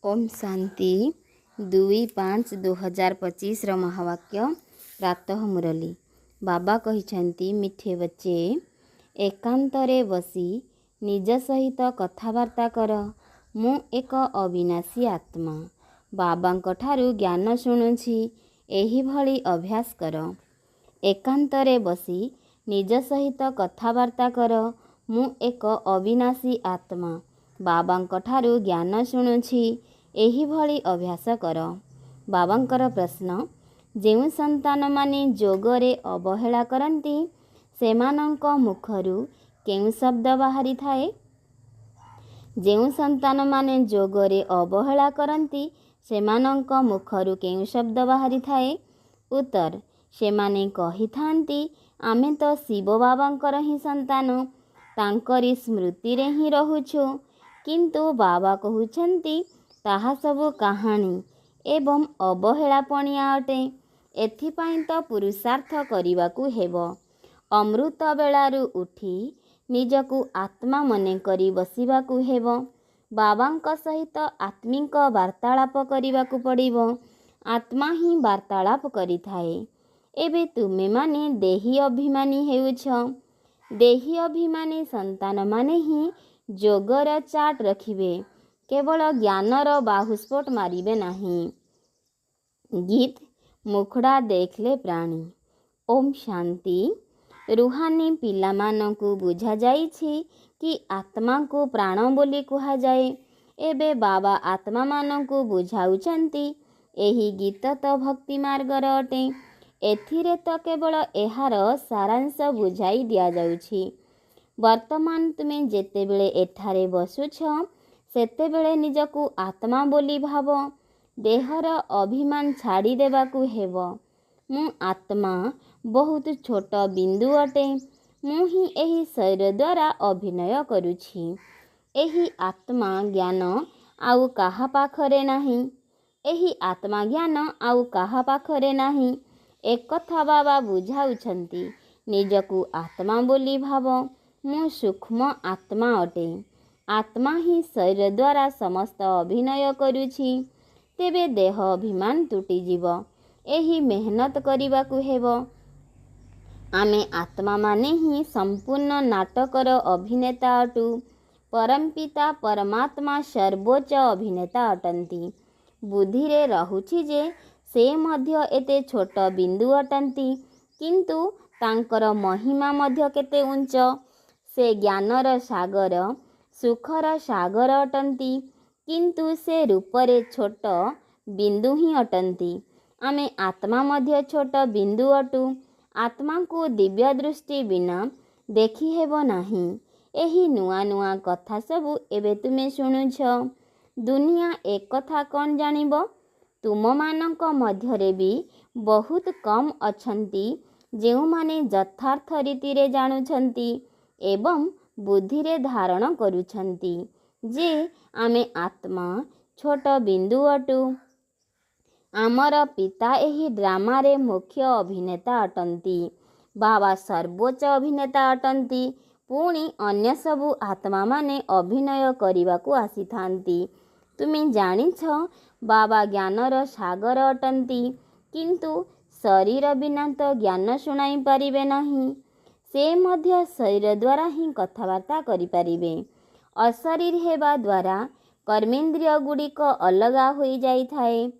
ओम शांति 2/5/2025 महावाक्य प्रातः मुरली। बाबा कहिछंती मिठे बच्चे एकांतरे बसी निज सहित कथावार्ता कर। मु एक अविनाशी आत्मा बाबांक ठारू ज्ञान शुणुछि। एही भली अभ्यास कर। एकांतरे बसी निज सहित कथावार्ता कर। मु एक अविनाशी आत्मा बाबांक ठारू ज्ञान शुणुछि। एही भली अभ्यास कर। बाबांकर प्रश्न, जेउ संतान माने जोगरे अवहेला करती सेमानंक मुखरू केउ शब्द बाहरी थाए? जेउ संतान माने जोगरे अवहेला करती सेमानंक मुखरू केउ शब्द बाहरी थाए? उत्तर, सेमाने कही थांती आमे तो शिव बाबांकर ही संतान, तांकरी स्मृति रे ही रहुछु। किंतु बाबा कहउछंती ताहा सबु कहानी एवं अवहेलापणिया अटे। एथिपाई तो पुरुषार्थ करिबाकू हेबो। अमृत बेलारू उठी निजकू आत्मा मने करी बसिबाकू हेबो। बाबांक सहित आत्मिक वार्तालाप करिबाकू पड़िबो। आत्मा ही वार्तालाप करिथाए। एबे तुमे माने देही अभिमानी हेउछ। देही अभिमानी संतान माने ही जोगर चाट रखिबे, केवल ज्ञानर बाहुस्फोट मारिबे नहीं। गीत मुखड़ा देखले प्राणी। ओम शांति। रुहानी पिलामानंकु बुझा जाइछि कि आत्मा को प्राण बोली कुहा जाए। एबे बाबा आत्मा मानंकु बुझाउछंती। एही गीत तो भक्ति मार्गर अटे। एथिरे तो केवल एहार सारांश बुझाई दिया जाउछि। वर्तमान तुमे जेतेबेले एठारे बसुछ सेतेबेले निजकू आत्मा बोली भाव। देहर अभिमान छाड़ी देबाकू हेबो। मु आत्मा बहुत छोट बिंदु अटे। मु ही एही शरीर द्वारा अभिनय करुछि। एही आत्मा ज्ञान आउ काहा पाखरे नाही। एही आत्मा ज्ञान आउ काहा पाखरे नाही। एक कथा बाबा बुझाउछंती। निजकू आत्मा बोली भाव। मु सूक्ष्म आत्मा अटे। आत्मा ही शरीर द्वारा समस्त अभिनय करुछि। तेबे देह अभिमान तुटी जीव। एही मेहनत करिबाकू हेबो। आमे आत्मा माने ही संपूर्ण नाटकर अभिनेता अटू। परमपिता परमात्मा सर्वोच्च अभिनेता अटंती। बुद्धि रे रहुछि जे से मध्य एते छोट बिंदु अटंती, किंतु तांकर महिमा मध्य केते उच्च। से ज्ञानर सागर सुखर सागर अटंती, किंतु से रूपरे छोट बिंदु ही अटंती। आमे आत्मा मध्य छोट बिंदु अटू। आत्मा को दिव्य दृष्टि बिना देखी हेबो नाही। एही नुआ नुआ कथा सबु एबे तुमे शुणुछ। दुनिया एक कथा कौन जानिबो? तुम मानक मध्यरे भी बहुत कम अछंती जेउ माने यथार्थ रीति रे जानुछंती एवं बुद्धि रे धारण करुछंती जे आमे आत्मा छोट बिंदु अटू। आमर पिता एही ड्रामा रे मुख्य अभिनेता अटंती। बाबा सर्वोच्च अभिनेता अटंती। पुणी अन्य सबु आत्मा माने अभिनय करिबाकू आसीथांती। तुमे जानिछ बाबा ज्ञानर सागर अटंती, किंतु शरीर बिना तो ज्ञान शुणाई पारिबे नहीं। से मध्य शरीर द्वारा ही कथावार्ता करि पारिबे। अशरीर हेबा द्वारा कर्मेंद्रिय गुड़िक अलगा होई जाई थाए।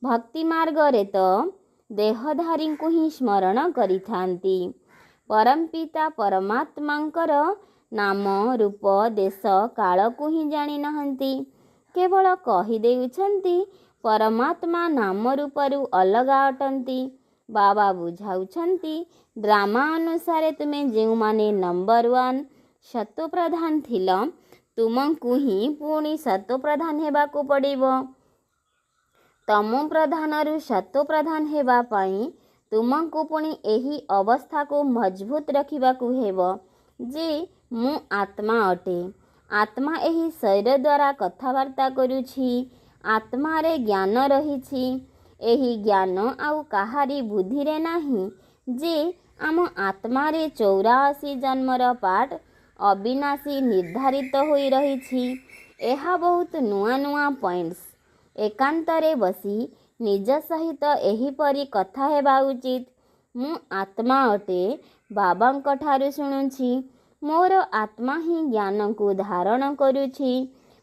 भक्ति मार्ग रे तो देहधारी को ही स्मरण करिथांती। परमपिता परमात्मांकर नाम रूप देश काल को ही जानी नहंती। केवल कही देउछंती परमात्मा नाम रूपरू अलगा अटंती। बाबा बुझाउछंती ड्रामा अनुसारे तुमे जेउ माने नंबर 1 सत्व प्रधान थिल, तुमको ही पुणी सत्व प्रधान हेबाकू पड़िबो। तमो प्रधानरू सत्व प्रधान हेबा पाई तुमको पुणी एही अवस्था को मजबूत रखिबाकू हेबो जे मु आत्मा अटे। आत्मा एही शरीर द्वारा कथावार्ता करुछि। आत्मा रे ज्ञान रहिछि। एही ज्ञान आउ काहारी बुद्धि रे नाही जे आम आत्मा रे 84 जन्मर पाठ अविनाशी निर्धारित होई रहिछि। एहा बहुत नुआ नुआ पॉइंट्स ଏକାନ୍ତରେ ବସି ନିଜ ସହିତ ଏହିପରି କଥା ହେବା ଉଚିତ। ମୁଁ ଆତ୍ମା ଅଟେ, ବାବାଙ୍କ ଠାରୁ ଶୁଣୁଛି। ମୋର ଆତ୍ମା ହିଁ ଜ୍ଞାନକୁ ଧାରଣ କରୁଛି।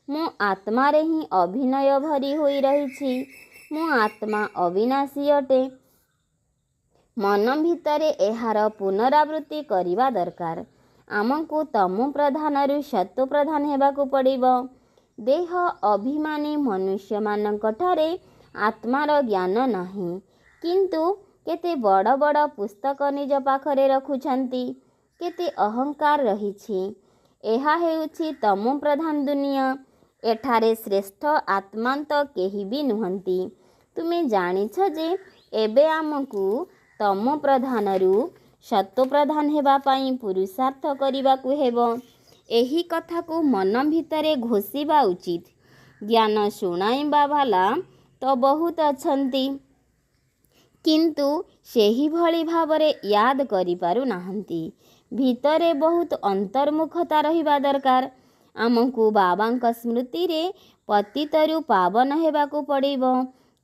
ମୁଁ ଆତ୍ମାରେ ହିଁ ଅଭିନୟ ଭରି ହୋଇ ରହିଛି। ମୁଁ ଆତ୍ମା ଅବିନାଶୀ ଅଟେ। ମନ ଭିତରେ ଏହାର ପୁନରାବୃତ୍ତି କରିବା ଦରକାର। ଆମକୁ ତମୋ ପ୍ରଧାନରୁ ସତ୍ତ୍ୱ ପ୍ରଧାନ ହେବାକୁ ପଡ଼ିବ। ଦେହ ଅଭିମାନୀ ମନୁଷ୍ୟମାନଙ୍କଠାରେ ଆତ୍ମାର ଜ୍ଞାନ ନାହିଁ, କିନ୍ତୁ କେତେ ବଡ଼ ବଡ଼ ପୁସ୍ତକ ନିଜ ପାଖରେ ରଖୁଛନ୍ତି। କେତେ ଅହଙ୍କାର ରହିଛି। ଏହା ହେଉଛି ତମୋ ପ୍ରଧାନ ଦୁନିଆ। ଏଠାରେ ଶ୍ରେଷ୍ଠ ଆତ୍ମା ତ କେହି ବି ନୁହନ୍ତି। ତୁମେ ଜାଣିଛ ଯେ ଏବେ ଆମକୁ ତମୋ ପ୍ରଧାନରୁ ସତ୍ତ୍ୱ ପ୍ରଧାନ ହେବା ପାଇଁ ପୁରୁଷାର୍ଥ କରିବାକୁ ହେବ। ଏହି କଥାକୁ ମନ ଭିତରେ ଘୋଷିବା ଉଚିତ। ଜ୍ଞାନ ଶୁଣାଇବା ବାଲା ତ ବହୁତ ଅଛନ୍ତି, କିନ୍ତୁ ସେହିଭଳି ଭାବରେ ୟାଦ କରିପାରୁନାହାନ୍ତି। ଭିତରେ ବହୁତ ଅନ୍ତର୍ମୁଖତା ରହିବା ଦରକାର। ଆମକୁ ବାବାଙ୍କ ସ୍ମୃତିରେ ପତିତରୁ ପାବନ ହେବାକୁ ପଡ଼ିବ,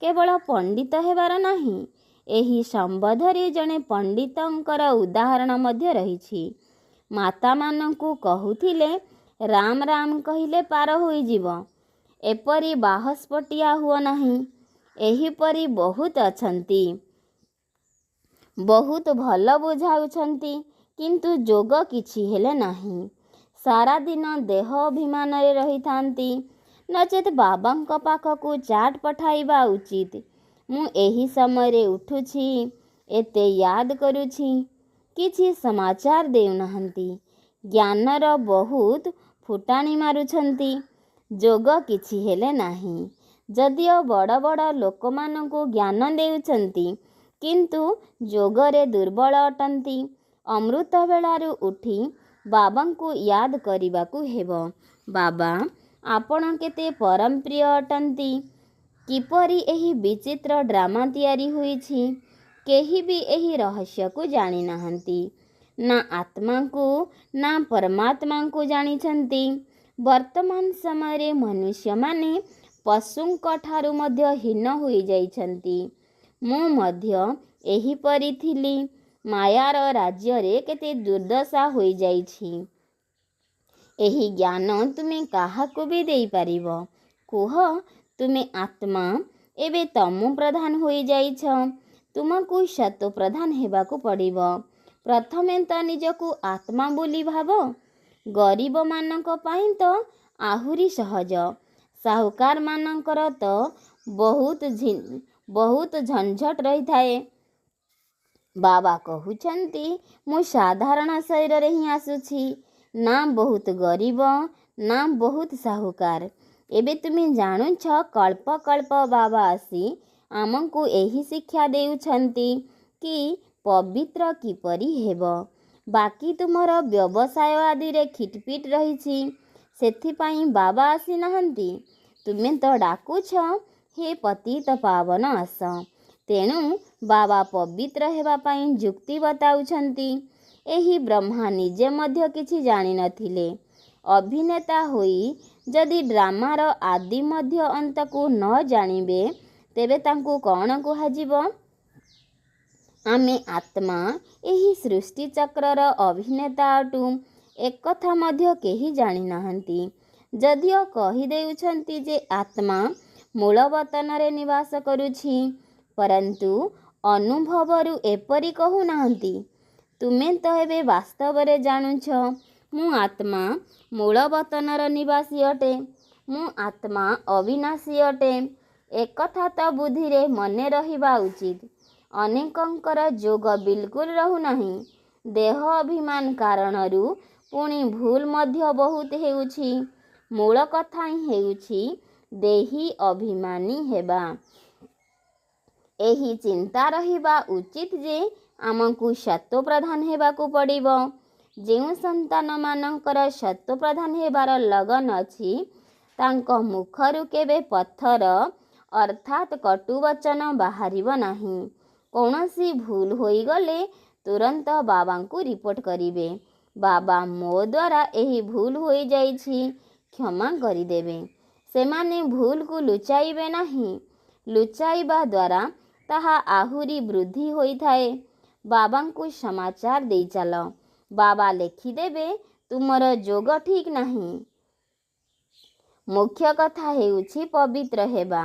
କେବଳ ପଣ୍ଡିତ ହେବାର ନାହିଁ। ଏହି ସମ୍ବନ୍ଧରେ ଜଣେ ପଣ୍ଡିତଙ୍କର ଉଦାହରଣ ମଧ୍ୟ ରହିଛି। ମାତାମାନଙ୍କୁ କହୁଥିଲେ, ରାମ ରାମ କହିଲେ ପାର ହୋଇଯିବ। ଏପରି ବାହସ୍ପଟିଆ ହୁଅ ନାହିଁ। ଏହିପରି ବହୁତ ଅଛନ୍ତି। ବହୁତ ଭଲ ବୁଝାଉଛନ୍ତି, କିନ୍ତୁ ଯୋଗ କିଛି ହେଲେ ନାହିଁ। ସାରାଦିନ ଦେହ ଅଭିମାନରେ ରହିଥାନ୍ତି। ନଚେତ୍ ବାବାଙ୍କ ପାଖକୁ ଚାଟ୍ ପଠାଇବା ଉଚିତ। ମୁଁ ଏହି ସମୟରେ ଉଠୁଛି, ଏତେ ୟାଦ କରୁଛି। କିଛି ସମାଚାର ଦେଉନାହାନ୍ତି। ଜ୍ଞାନର ବହୁତ ଫୁଟାଣି ମାରୁଛନ୍ତି। ଯୋଗ କିଛି ହେଲେ ନାହିଁ। ଯଦିଓ ବଡ଼ ବଡ଼ ଲୋକମାନଙ୍କୁ ଜ୍ଞାନ ଦେଉଛନ୍ତି, କିନ୍ତୁ ଯୋଗରେ ଦୁର୍ବଳ ଅଟନ୍ତି। ଅମୃତ ବେଳାରୁ ଉଠି ବାବାଙ୍କୁ ୟାଦ କରିବାକୁ ହେବ। ବାବା, ଆପଣ କେତେ ପରମ ପ୍ରିୟ ଅଟନ୍ତି। କିପରି ଏହି ବିଚିତ୍ର ଡ୍ରାମା ତିଆରି ହୋଇଛି, କେହି ବି ଏହି ରହସ୍ୟକୁ ଜାଣିନାହାନ୍ତି। ନା ଆତ୍ମାଙ୍କୁ ନା ପରମାତ୍ମାଙ୍କୁ ଜାଣିଛନ୍ତି। ବର୍ତ୍ତମାନ ସମୟରେ ମନୁଷ୍ୟମାନେ ପଶୁଙ୍କ ଠାରୁ ମଧ୍ୟ ହୀନ ହୋଇଯାଇଛନ୍ତି। ମୁଁ ମଧ୍ୟ ଏହିପରି ଥିଲି। ମାୟାର ରାଜ୍ୟରେ କେତେ ଦୁର୍ଦ୍ଦଶା ହୋଇଯାଇଛି। ଏହି ଜ୍ଞାନ ତୁମେ କାହାକୁ ବି ଦେଇପାରିବ? କୁହ, ତୁମେ ଆତ୍ମା ଏବେ ତମୋ ପ୍ରଧାନ ହୋଇଯାଇଛ। ତୁମକୁ ସତ୍ତ୍ୱ ପ୍ରଧାନ ହେବାକୁ ପଡ଼ିବ। ପ୍ରଥମେ ତ ନିଜକୁ ଆତ୍ମା ବୋଲି ଭାବ। ଗରିବମାନଙ୍କ ପାଇଁ ତ ଆହୁରି ସହଜ। ସାହୁକାରମାନଙ୍କର ତ ବହୁତ ଝଞ୍ଝଟ ରହିଥାଏ। ବାବା କହୁଛନ୍ତି, ମୁଁ ସାଧାରଣ ଶରୀରରେ ହିଁ ଆସୁଛି। ନା ବହୁତ ଗରିବ, ନା ବହୁତ ସାହୁକାର। ଏବେ ତୁମେ ଜାଣୁଛ, କଳ୍ପ କଳ୍ପ ବାବା ଆସି ଆମକୁ ଏହି ଶିକ୍ଷା ଦେଉଛନ୍ତି କି ପବିତ୍ର କିପରି ହେବ। ବାକି ତୁମର ବ୍ୟବସାୟ ଆଦିରେ ଖିଟପିଟ ରହିଛି, ସେଥିପାଇଁ ବାବା ଆସିନାହାନ୍ତି। ତୁମେ ତ ଡାକୁଛ, ହେ ପତିତ ପାବନ ଆସ। ତେଣୁ ବାବା ପବିତ୍ର ହେବା ପାଇଁ ଯୁକ୍ତି ବତାଉଛନ୍ତି। ଏହି ବ୍ରହ୍ମା ନିଜେ ମଧ୍ୟ କିଛି ଜାଣିନଥିଲେ। ଅଭିନେତା ହୋଇ ଯଦି ଡ୍ରାମାର ଆଦି ମଧ୍ୟ ଅନ୍ତକୁ ନ ଜାଣିବେ, ତେବେ ତାଙ୍କୁ କ'ଣ କୁହାଯିବ? ଆମେ ଆତ୍ମା ଏହି ସୃଷ୍ଟିଚକ୍ରର ଅଭିନେତା ଅଟୁ, ଏକଥା ମଧ୍ୟ କେହି ଜାଣିନାହାନ୍ତି। ଯଦିଓ କହିଦେଉଛନ୍ତି ଯେ ଆତ୍ମା ମୂଳବତନରେ ନିବାସ କରୁଛି, ପରନ୍ତୁ ଅନୁଭବରୁ ଏପରି କହୁନାହାନ୍ତି। ତୁମେ ତ ଏବେ ବାସ୍ତବରେ ଜାଣୁଛ, ମୁଁ ଆତ୍ମା ମୂଳବତନର ନିବାସୀ ଅଟେ। ମୁଁ ଆତ୍ମା ଅବିନାଶୀ ଅଟେ। ଏକଥା ତ ବୁଦ୍ଧିରେ ମନେ ରହିବା ଉଚିତ। ଅନେକଙ୍କର ଯୋଗ ବିଲକୁଲ ରହୁନାହିଁ। ଦେହ ଅଭିମାନ କାରଣରୁ ପୁଣି ଭୁଲ ମଧ୍ୟ ବହୁତ ହେଉଛି। ମୂଳ କଥା ହିଁ ହେଉଛି ଦେହୀ ଅଭିମାନୀ ହେବା। ଏହି ଚିନ୍ତା ରହିବା ଉଚିତ ଯେ ଆମକୁ ସତ୍ତ୍ୱ ପ୍ରଧାନ ହେବାକୁ ପଡ଼ିବ। ଯେଉଁ ସନ୍ତାନମାନଙ୍କର ସତ୍ତ୍ୱ ପ୍ରଧାନ ହେବାର ଲଗନ ଅଛି, ତାଙ୍କ ମୁଖରୁ କେବେ ପଥର ଅର୍ଥାତ୍ କଟୁବଚନ ବାହାରିବ ନାହିଁ। କୌଣସି ଭୁଲ ହୋଇଗଲେ ତୁରନ୍ତ ବାବାଙ୍କୁ ରିପୋର୍ଟ କରିବେ। ବାବା, ମୋ ଦ୍ୱାରା ଏହି ଭୁଲ ହୋଇଯାଇଛି, କ୍ଷମା କରିଦେବେ। ସେମାନେ ଭୁଲକୁ ଲୁଚାଇବେ ନାହିଁ। ଲୁଚାଇବା ଦ୍ୱାରା ତାହା ଆହୁରି ବୃଦ୍ଧି ହୋଇଥାଏ। ବାବାଙ୍କୁ ସମାଚାର ଦେଇ ଚାଲ। ବାବା ଲେଖିଦେବେ ତୁମର ଯୋଗ ଠିକ୍ ନାହିଁ। ମୁଖ୍ୟ କଥା ହେଉଛି ପବିତ୍ର ହେବା।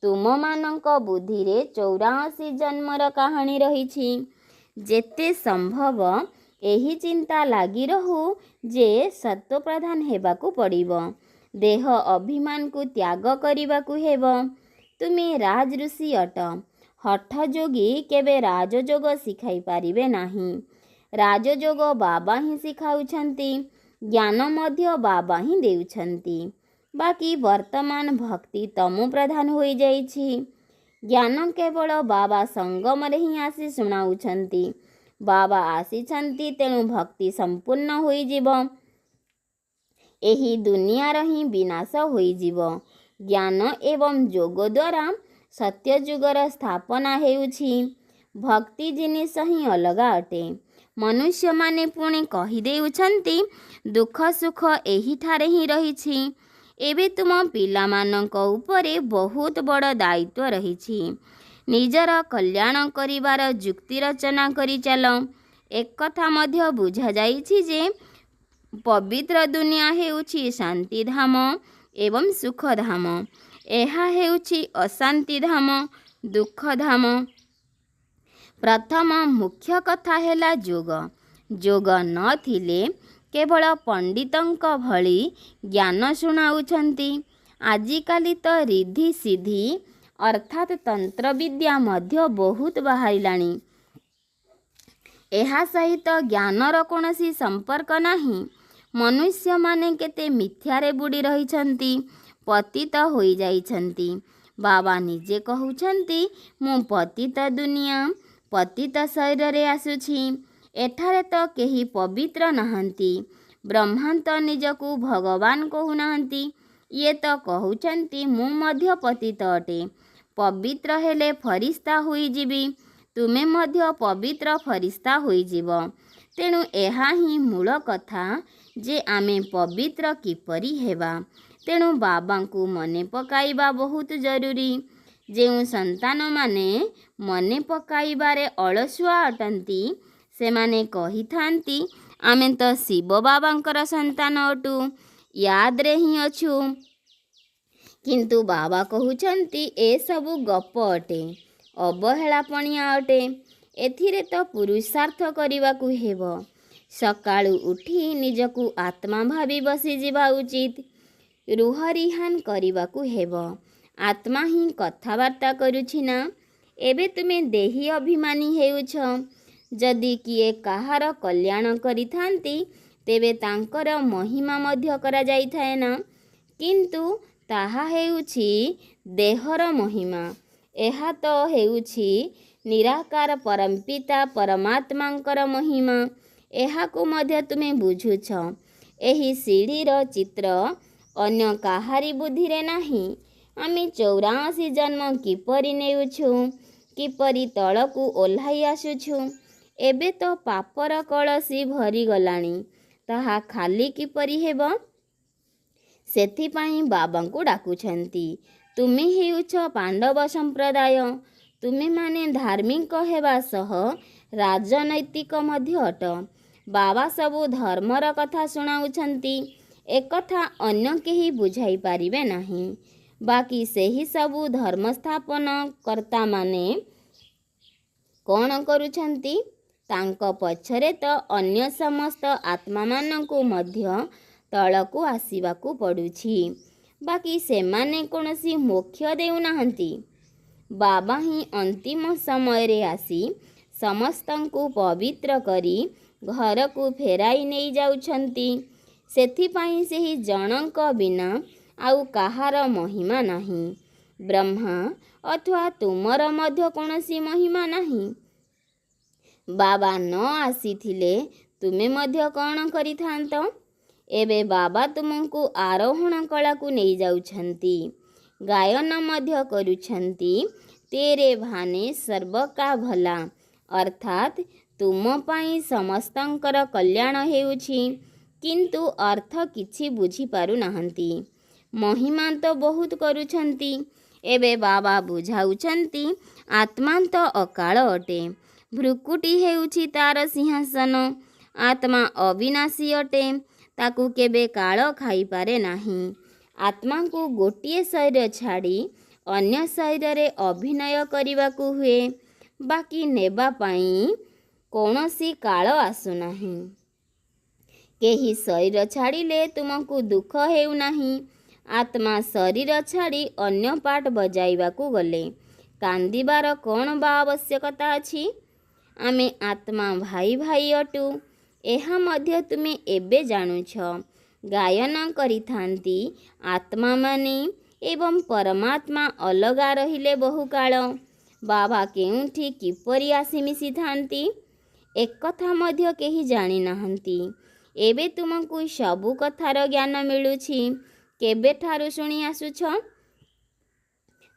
ତୁମମାନଙ୍କ ବୁଦ୍ଧିରେ 84 ଜନ୍ମର କାହାଣୀ ରହିଛି। ଯେତେ ସମ୍ଭବ ଏହି ଚିନ୍ତା ଲାଗି ରହୁ ଯେ ସତ୍ତ୍ୱପ୍ରଧାନ ହେବାକୁ ପଡ଼ିବ। ଦେହ ଅଭିମାନକୁ ତ୍ୟାଗ କରିବାକୁ ହେବ। ତୁମେ ରାଜଋଷି ଅଟ। ହଠ ଯୋଗୀ କେବେ ରାଜଯୋଗ ଶିଖାଇ ପାରିବେ ନାହିଁ। ରାଜଯୋଗ ବାବା ହିଁ ଶିଖାଉଛନ୍ତି। ଜ୍ଞାନ ମଧ୍ୟ ବାବା ହିଁ ଦେଉଛନ୍ତି। ବାକି ବର୍ତ୍ତମାନ ଭକ୍ତି ତମୁ ପ୍ରଧାନ ହୋଇଯାଇଛି। ଜ୍ଞାନ କେବଳ ବାବା ସଙ୍ଗମରେ ହିଁ ଆସି ଶୁଣାଉଛନ୍ତି। ବାବା ଆସିଛନ୍ତି, ତେଣୁ ଭକ୍ତି ସମ୍ପୂର୍ଣ୍ଣ ହୋଇଯିବ। ଏହି ଦୁନିଆର ହିଁ ବିନାଶ ହୋଇଯିବ। ଜ୍ଞାନ ଏବଂ ଯୋଗ ଦ୍ୱାରା ସତ୍ୟଯୁଗର ସ୍ଥାପନା ହେଉଛି। ଭକ୍ତି ଜିନିଷ ହିଁ ଅଲଗା ଅଟେ। ମନୁଷ୍ୟମାନେ ପୁଣି କହିଦେଉଛନ୍ତି ଦୁଃଖ ସୁଖ ଏହିଠାରେ ହିଁ ରହିଛି। ଏବେ ତୁମ ପିଲାମାନଙ୍କ ଉପରେ ବହୁତ ବଡ଼ ଦାୟିତ୍ୱ ରହିଛି। ନିଜର କଲ୍ୟାଣ କରିବାର ଯୁକ୍ତି ରଚନା କରି ଚାଲ। ଏକଥା ମଧ୍ୟ ବୁଝାଯାଇଛି ଯେ ପବିତ୍ର ଦୁନିଆ ହେଉଛି ଶାନ୍ତିଧାମ ଏବଂ ସୁଖଧାମ। ଏହା ହେଉଛି ଅଶାନ୍ତିଧାମ, ଦୁଃଖଧାମ। ପ୍ରଥମ ମୁଖ୍ୟ କଥା ହେଲା ଯୋଗ। ଯୋଗ ନଥିଲେ କେବଳ ପଣ୍ଡିତଙ୍କ ଭଳି ଜ୍ଞାନ ଶୁଣାଉଛନ୍ତି। ଆଜିକାଲି ତ ରିଦ୍ଧି ସିଦ୍ଧି ଅର୍ଥାତ୍ ତନ୍ତ୍ରବିଦ୍ୟା ମଧ୍ୟ ବହୁତ ବାହାରିଲାଣି। ଏହା ସହିତ ଜ୍ଞାନର କୌଣସି ସମ୍ପର୍କ ନାହିଁ। ମନୁଷ୍ୟମାନେ କେତେ ମିଥ୍ୟାରେ ବୁଡ଼ି ରହିଛନ୍ତି, ପତିତ ହୋଇଯାଇଛନ୍ତି। ବାବା ନିଜେ କହୁଛନ୍ତି, ମୁଁ ପତିତ ଦୁନିଆ, ପତିତ ଶରୀରରେ ଆସୁଛି। ଏଠାରେ ତ କେହି ପବିତ୍ର ନାହାନ୍ତି। ବ୍ରହ୍ମା ତ ନିଜକୁ ଭଗବାନ କହୁନାହାନ୍ତି। ଇଏ ତ କହୁଛନ୍ତି ମୁଁ ମଧ୍ୟ ପତିତ ଅଟେ। ପବିତ୍ର ହେଲେ ଫରିସ୍ତା ହୋଇଯିବି। ତୁମେ ମଧ୍ୟ ପବିତ୍ର ଫରିସ୍ତା ହୋଇଯିବ। ତେଣୁ ଏହା ହିଁ ମୂଳ କଥା ଯେ ଆମେ ପବିତ୍ର କିପରି ହେବା। ତେଣୁ ବାବାଙ୍କୁ ମନେ ପକାଇବା ବହୁତ ଜରୁରୀ। ଯେଉଁ ସନ୍ତାନମାନେ ମନେ ପକାଇବାରେ ଅଳସୁଆ ଅଟନ୍ତି, ସେମାନେ କହିଥାନ୍ତି ଆମେ ତ ଶିବ ବାବାଙ୍କର ସନ୍ତାନ ଅଟୁ, ୟାଦରେ ହିଁ ଅଛୁ। କିନ୍ତୁ ବାବା କହୁଛନ୍ତି ଏସବୁ ଗପ ଅଟେ, ଅବହେଳାପଣିଆ ଅଟେ। ଏଥିରେ ତ ପୁରୁଷାର୍ଥ କରିବାକୁ ହେବ। ସକାଳୁ ଉଠି ନିଜକୁ ଆତ୍ମା ଭାବି ବସିଯିବା ଉଚିତ। ରୁହ ରିହାନ କରିବାକୁ ହେବ। ଆତ୍ମା ହିଁ କଥାବାର୍ତ୍ତା କରୁଛି ନା। ଏବେ ତୁମେ ଦେହୀ ଅଭିମାନୀ ହେଉଛ। ଯଦି କିଏ କାହାର କଲ୍ୟାଣ କରିଥାନ୍ତି, ତେବେ ତାଙ୍କର ମହିମା ମଧ୍ୟ କରାଯାଇଥାଏ ନା। କିନ୍ତୁ ତାହା ହେଉଛି ଦେହର ମହିମା। ଏହା ତ ହେଉଛି ନିରାକାର ପରମପିତା ପରମାତ୍ମାଙ୍କର ମହିମା। ଏହାକୁ ମଧ୍ୟ ତୁମେ ବୁଝୁଛ। ଏହି ସିଢ଼ିର ଚିତ୍ର ଅନ୍ୟ କାହାରି ବୁଦ୍ଧିରେ ନାହିଁ। ଆମେ 84 ଜନ୍ମ କିପରି ନେଉଛୁ, କିପରି ତଳକୁ ଓହ୍ଲାଇ ଆସୁଛୁ। ଏବେ ତ ପାପର କଳସୀ ଭରିଗଲାଣି, ତାହା ଖାଲି କିପରି ହେବ? ସେଥିପାଇଁ ବାବାଙ୍କୁ ଡାକୁଛନ୍ତି। ତୁମେ ହେଉଛ ପାଣ୍ଡବ ସମ୍ପ୍ରଦାୟ। ତୁମେମାନେ ଧାର୍ମିକ ହେବା ସହ ରାଜନୈତିକ ମଧ୍ୟ ଅଟ। ବାବା ସବୁ ଧର୍ମର କଥା ଶୁଣାଉଛନ୍ତି। ଏକଥା ଅନ୍ୟ କେହି ବୁଝାଇ ପାରିବେ ନାହିଁ। ବାକି ସେହି ସବୁ ଧର୍ମ ସ୍ଥାପନ କର୍ତ୍ତାମାନେ କ'ଣ କରୁଛନ୍ତି? ତାଙ୍କ ପଛରେ ତ ଅନ୍ୟ ସମସ୍ତ ଆତ୍ମାମାନଙ୍କୁ ମଧ୍ୟ ତଳକୁ ଆସିବାକୁ ପଡ଼ୁଛି। ବାକି ସେମାନେ କୌଣସି ମୋକ୍ଷ ଦେଉନାହାନ୍ତି। ବାବା ହିଁ ଅନ୍ତିମ ସମୟରେ ଆସି ସମସ୍ତଙ୍କୁ ପବିତ୍ର କରି ଘରକୁ ଫେରାଇ ନେଇ ଯାଉଛନ୍ତି। ସେଥିପାଇଁ ସେହି ଜଣଙ୍କ ବିନା ଆଉ କାହାର ମହିମା ନାହିଁ। ବ୍ରହ୍ମା ଅଥବା ତୁମର ମଧ୍ୟ କୌଣସି ମହିମା ନାହିଁ। ବାବା ନ ଆସିଥିଲେ ତୁମେ ମଧ୍ୟ କ'ଣ କରିଥାନ୍ତ? ଏବେ ବାବା ତୁମକୁ ଆରୋହଣ କଳାକୁ ନେଇଯାଉଛନ୍ତି। ଗାୟନ ମଧ୍ୟ କରୁଛନ୍ତି, ତେରେ ଭାନେ ସର୍ବ କା ଭଲା, ଅର୍ଥାତ୍ ତୁମ ପାଇଁ ସମସ୍ତଙ୍କର କଲ୍ୟାଣ ହେଉଛି। କିନ୍ତୁ ଅର୍ଥ କିଛି ବୁଝିପାରୁନାହାନ୍ତି। महिमा तो बहुत करुछंती। एबे बाबा बुझाउछंती आत्मा तो अकाल अटे। भ्रुकुटी हेउछि तार सिंहासन। आत्मा अविनाशी अटे, ताकू केबे काल खाई पारे नाही। आत्मा को गोटिए शरीर छाड़ी अन्य शरीर रे अभिनय करिबाकू हुए, बाकी नेबा पाई कौनसी काल आसुनाही। केही शरीर छाड़िले तुमको दुख हेउ नाही। आत्मा शरीर छाड़ी अन्य पाठ बजाइबाकू गले कांदिबार कौन बा आवश्यकता अछि। आमे आत्मा भाई भाई अटु, एहा मध्य तुमे एबे जानुछ। गायन करिथांती आत्मा माने एवं परमात्मा अलगा रहिले बहुकाल। बाबा केउठी किपरि आसी मिसी थांती एक कथा मध्य केही जानी नाहंती। एबे तुमको सबु कथार ज्ञान मिलुछि। केबे ठारु शुणी आसुछ?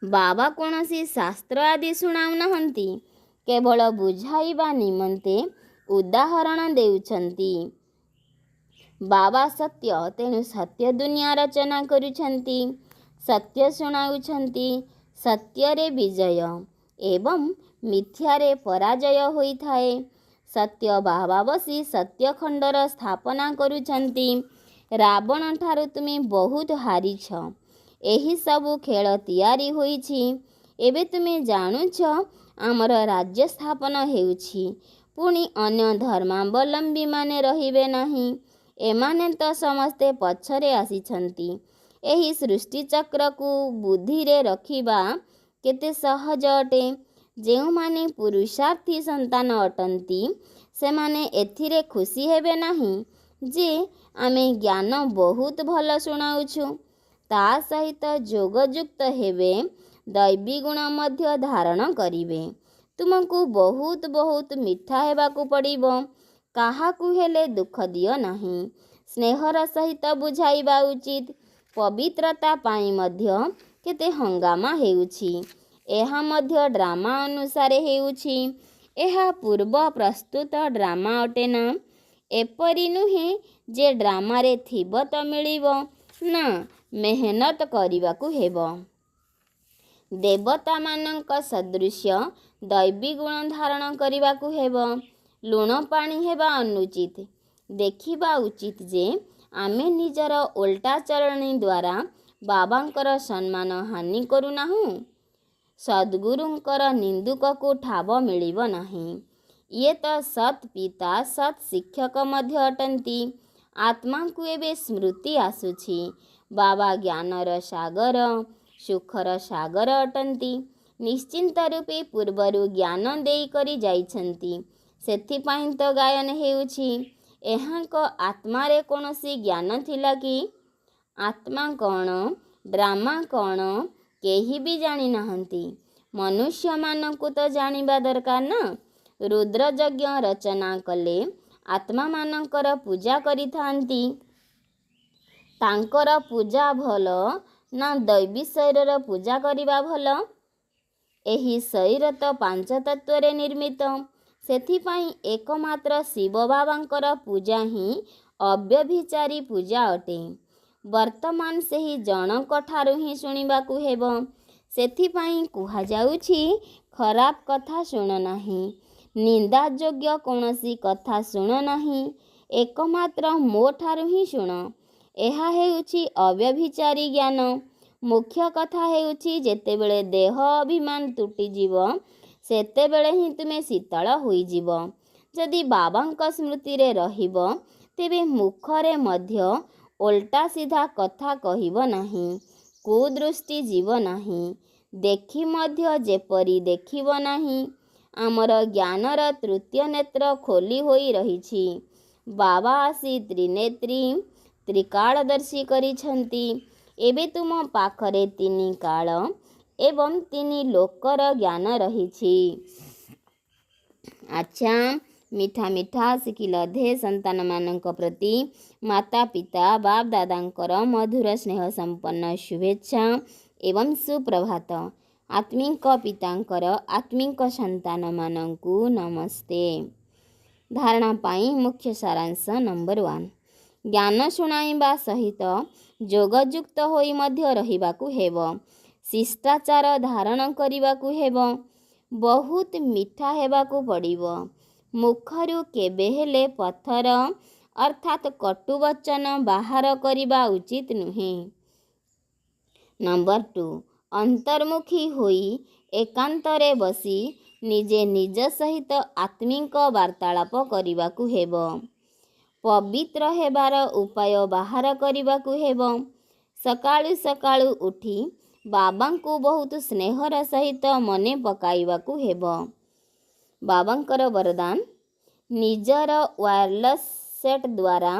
बाबा कौनसी शास्त्र आदि शुणाउ नाहंती, केवल बुझाइबा निमंते उदाहरण देउछंती। बाबा सत्य, तेणु सत्य दुनिया रचना करुछंती। सत्य शुणाउछंती। सत्यरे विजय एवं मिथ्यारे पराजय होइथाए। सत्य बाबा बसी सत्यखंडर स्थापना करुछंती। रावण ठारू तुमे बहुत हारिछ। एही सबु खेल तियारी होइछि। एबे तुमे जानुछ आमर राज्य स्थापन हेउछि, पुणी अन्य धर्मावलंबी माने रहिबे नाही। एमाने तो समस्ते पछरे आसिछंती। एही सृष्टि चक्र को बुद्धिरे रखिबा केते सहज अटे। जेउमाने पुरुषार्थी संतान अटंती सेमाने एथिरे खुशी हेबे नाही जे आमे ज्ञान बहुत भल शुणाउछु। ता सहित जोगयुक्त हेबे, दैवी गुण मध्य धारण करिवे। तुमको बहुत बहुत मिठा हेबाकू पड़िबो। काहाकू हेले दुख दियो नाही। स्नेहर सहित बुझाइबा उचित। पवित्रता पाई मध्य केते हंगामा हेउछि। एहा मध्य ड्रामा अनुसारे हेउछि। एहा पूर्व प्रस्तुत ड्रामा अटे ना। एपरि नुहे जे ड्रामारे थिब तो मिलिबो ना, मेहनत करिबाकू हेबो। देवता मानक सदृश्य दैवी गुण धारण करिबाकू हेबो। लुण पानी हेबा अनुचित। देखिबा उचित जे आमे निजर ओल्टा चरणी द्वारा बाबांकर सम्मान हानि करुनाहु। सद्गुरुंकर निंदुक को ठाब मिलिबो नाही। ये तो सत पिता सत शिक्षक मध्य अटंती। आत्मा को एबे स्मृति आसुछि। बाबा ज्ञानर सागर सुखर सागर अटंती। निश्चिंत रूपे पूर्वरु ज्ञान देई करी जाइछंती। सेथिपाई तो गायन हेउछि। एहांक आत्मारे कौनसी ज्ञान थिला कि? आत्मा कौन, ड्रामा कौन, केही भी जानी नाहंती। मनुष्य मानकु तो जानिबा दरकार ना। रुद्र यज्ञ रचना कले आत्मा मानकर पूजा करिथांती। तांकर पूजा भल ना दैवी शरीरर पूजा करिबा भल? एही शरीर तो पांच तत्वरे निर्मित। सेथिपाई एकमात्र शिव बाबांकर पूजा ही अव्यभिचारी पूजा अटे। वर्तमान सेही जनक ठारू ही शुणिबाकू हेबो। सेथिपाई कुहा जाउछि खराब कथा शुण नाही। निंदा योग्य कौनसी कथा शुण नाही। एकमात्र मो ठारू ही शुण। एहा हेउछि अव्यभिचारी ज्ञान। मुख्य कथा हेउछि जेतेबेले देह अभिमान तुटी जीव, सेतेबेले ही तुमे शीतल होई जीव। जदि बाबांक स्मृति रे रहिबो, तेबे मुखरे मध्य ओल्टा सीधा कथा कहिबो नाही। कुदृष्टि जीव नाही। देखि मध्य जेपरि देखिबो नाही। आमर ज्ञानर तृतीय नेत्र खोली होई रहिछि। बाबा आसी त्रिनेत्री त्रिकालदर्शी करिछंती। एबे तुम पाखरे तीनी काल एवं तीनी लोकर ज्ञान रहिछि। अच्छा, मिठा मिठा शिखिल धे संतान मानक प्रति माता पिता बाप दादांकर मधुर स्नेह संपन्न शुभेच्छा एवं सुप्रभात। आत्मिक पितांकर आत्मिक संतान मानकु नमस्ते। धारणा पाई मुख्य सारांश नंबर 1। ज्ञान शुणाइबा सहित जोगयुक्त होई मध्य रहिबाकु हेब। शिष्टाचार धारण करिबाकु हेब। बहुत मिठा हेबाकु पड़िबो। मुखरु केबे हेले पत्थर अर्थात कटु वचन बाहर करिबा उचित नुहे। नंबर 2 अंतर्मुखी होई एकांतरे बसी निजे निज सहित आत्मिक वार्तालाप करिबाकु हेब। पवित्र हेबार उपाय बाहर करिबाकु हेब। सकाळु सकाळु उठी बाबांकु बहुत स्नेहर सहित मने पकाइबाकु हेब। बाबांकर वरदान निजर वायरलेस सेट द्वारा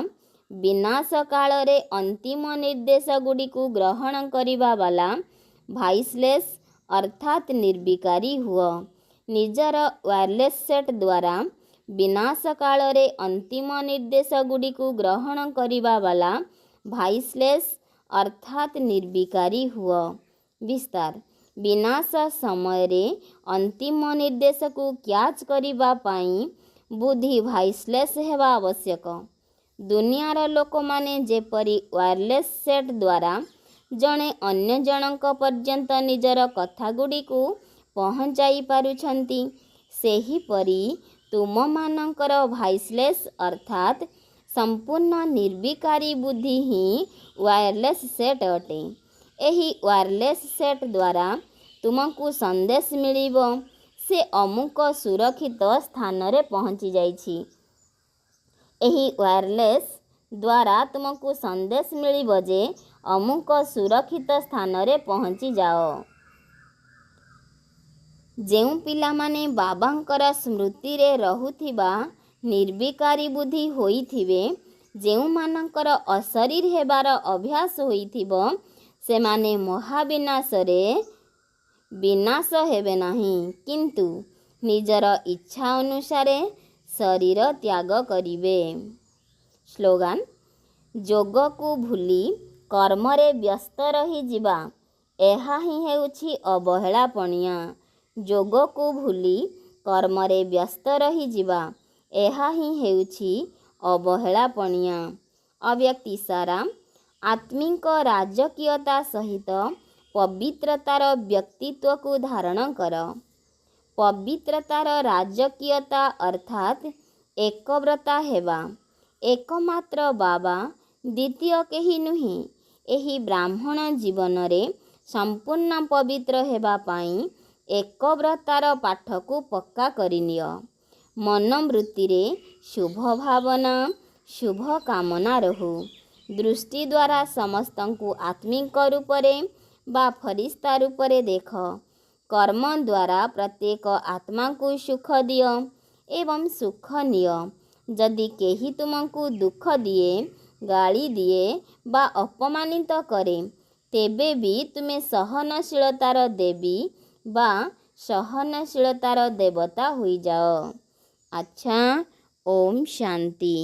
विनाश कालरे अंतिम निर्देश गुड़िकु ग्रहण करिबा वाला भाइसलेस अर्थात निर्विकारी हुआ। निजर वायरलेस सेट द्वारा विनाश कालरे अंतिम निर्देश गुड़िकु ग्रहण करिबा वाला भाइसलेस अर्थात निर्विकारी हुआ। विस्तार विनाश समय रे अंतिम निर्देश को क्याच करिबा पाई बुद्धि भाइसलेस हेबा आवश्यक। दुनियार लोक माने जेपरी वायरलेस सेट द्वारा जणे अन्य जनक पर्यंत निजर कथा गुड़िकु पहुँचाई पारुछंती सेहीपरि तुम मानकर भाइसलेस अर्थात संपूर्ण निर्विकारी बुद्धि ही वायरलेस सेट अटे। एही वायरलेस सेट द्वारा तुमको संदेश मिलिबो से अमुक सुरक्षित स्थान रे पहुँची जाइछि। एही वायरलेस द्वारा तुमको संदेश मिलिबो जे अमुक सुरक्षित स्थान रे पहुँची जाओ। जेउ पिला माने बाबांकर स्मृति रे रहुथिबा निर्विकारी बुद्धि होइथिबे जेउ मानकर अशरीर हेबार अभ्यास होइथिबो सेमाने महाविनाश रे विनाश हेबे नहीं किंतु निजर इच्छा अनुसारे शरीर त्याग करिवे। स्लोगान जोग को भूली कर्म रे व्यस्त रही जिबा एहा ही हेउछि अवहेला पणिया। जोग को भूली कर्म रे व्यस्त रही जिबा एहा ही हेउछि अवहेला पणिया। अव्यक्ति सारा आत्मिक राजकीयता सहित पवित्रतार व्यक्तित्व को धारण कर। पवित्रतार राजकीयता अर्थात एकव्रता हेबा। एकमात्र बाबा द्वितीय केही नुहे। एही ब्राह्मण जीवन रे संपूर्ण पवित्र हेबा पाई एकव्रतार पाठ को पक्का करिनिय। मनोवृत्ति रे शुभ भावना शुभ कामना रहु। दृष्टि द्वारा समस्तंकु आत्मिक रूपरे बा फरिश्ता रूपरे देख। कर्म द्वारा प्रत्येक आत्मा को सुख दियो एवं सुख निय। जदि केही तुमको दुख दिए गाली दिए बा अपमानित करे तेबे भी तुमे सहनशीलतार देवी बा सहनशीलतार देवता होई जाओ। अच्छा ओम शांति।